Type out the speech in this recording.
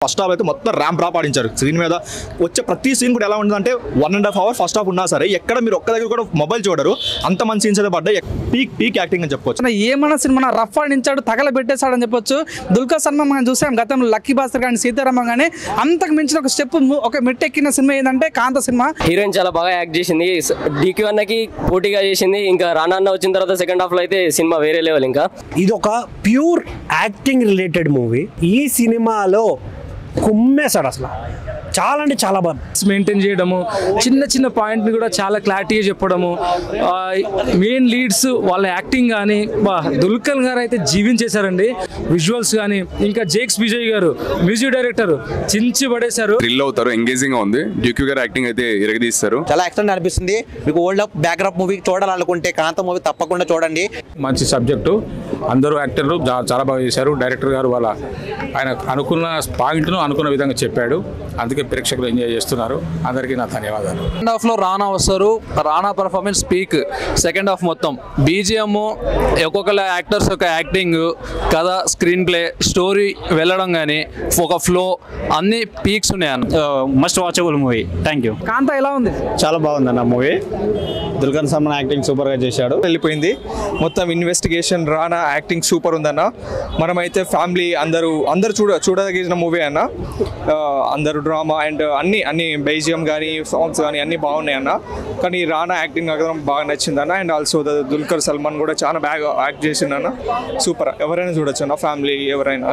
First half అయితే మొత్తం ramp drop ఆడించారు. Screen మీద వచ్చే ప్రతి సీన్ కూడా ఎలా ఉంటుందంటే 1.5 hours ఫస్ట్ హాఫ్ ఉన్నా సరే ఎక్కడ మీరు ఒక్క దగ్గర కూడా మొబైల్ చూడరు, అంత మంచి సీన్స్ అయితే పడ్డాయి. పీక్ యాక్టింగ్ అని చెప్పొచ్చు. ఏమన్నా సినిమా రఫ్ ఆడించాడు, తగల పెట్టేశాడని చెప్పొచ్చు. దుల్కర్ సల్మాన్ మనం చూసాం గతంలో లక్కీ భాస్కర్ కానీ సీతారామ కానీ అంతకు మించిన ఒక స్టెప్ ఒక మెట్టెక్కిన సినిమా ఏంటంటే కాంత సినిమా. హీరోయిన్ చాలా బాగా యాక్ట్ చేసింది, డీక్యూ అన్నకి పోటీగా చేసింది. ఇంకా రానా అన్న వచ్చిన తర్వాత సెకండ్ హాఫ్ లో అయితే సినిమా వేరే లెవెల్. ఇంకా ఇది ఒక ప్యూర్ యాక్టింగ్ రిలేటెడ్ మూవీ. ఈ సినిమాలో కుమ్మేశాడు అసలు, చాలా అంటే చాలా బాగా మెయింటైన్ చేయడము, చిన్న పాయింట్ని కూడా చాలా క్లారిటీగా చెప్పడము, మెయిన్ లీడ్స్ వాళ్ళ యాక్టింగ్ కానీ దుల్కర్ గారు అయితే జీవించేశారండి. విజువల్స్ కానీ ఇంకా జేక్స్ విజయ్ గారు మ్యూజిక్ డైరెక్టర్ చించి పడేశారు. థ్రిల్ అవుతారు, ఎంగేజింగ్ గా ఉంది. డ్యూక్యూ గారు యాక్టింగ్ అయితే ఇరగదీస్తారు. చాలా ఎక్సలెంట్ అనిపిస్తుంది. మీకు ఓల్డ్ అప్ బ్యాక్డ్రాప్ మూవీ చూడాలనుకుంటే కాంత మూవీ తప్పకుండా చూడండి. మంచి సబ్జెక్టు, అందరూ యాక్టర్లు చాలా బాగా చేశారు. డైరెక్టర్ గారు ఆయన అనుకున్న పాయింట్ను అనుకున్న విధంగా చెప్పాడు, అందుకే ప్రేక్షకులు ఎంజాయ్ చేస్తున్నారు. అందరికీ నా ధన్యవాదాలు. సెకండ్ హాఫ్ లో రానా వస్తారు, రానా పర్ఫార్మెన్స్ పీక్. సెకండ్ హాఫ్ మొత్తం బీజిఎం, ఒక్కొక్కరు యాక్టర్స్ యొక్క యాక్టింగ్, కథ, స్క్రీన్ ప్లే, స్టోరీ వెళ్ళడం కానీ ఒక ఫ్లో అన్ని పీక్స్ ఉన్నాయి. Must watchable movie. Thank you. కాంత ఎలా ఉంది? చాలా బాగుంది అన్న movie. Dulquer Salman acting super గా చేశాడు. వెళ్ళిపోయింది మొత్తం ఇన్వెస్టిగేషన్. రానా యాక్టింగ్ సూపర్ ఉందన్న. మనమైతే ఫ్యామిలీ అందరూ చూడదగిన మూవీ అన్న. అందరూ డ్రామా అండ్ అన్ని బైజియం కానీ సాంగ్స్ కానీ అన్ని బాగున్నాయి అన్న. కానీ రానా యాక్టింగ్ బాగా నచ్చింది అన్న. అండ్ ఆల్సో దుల్కర్ సల్మాన్ కూడా చాలా బాగా యాక్ట్ చేసిండు అన్న. సూపర్, ఎవరైనా చూడొచ్చు అన్న, ఫ్యామిలీ ఎవరైనా.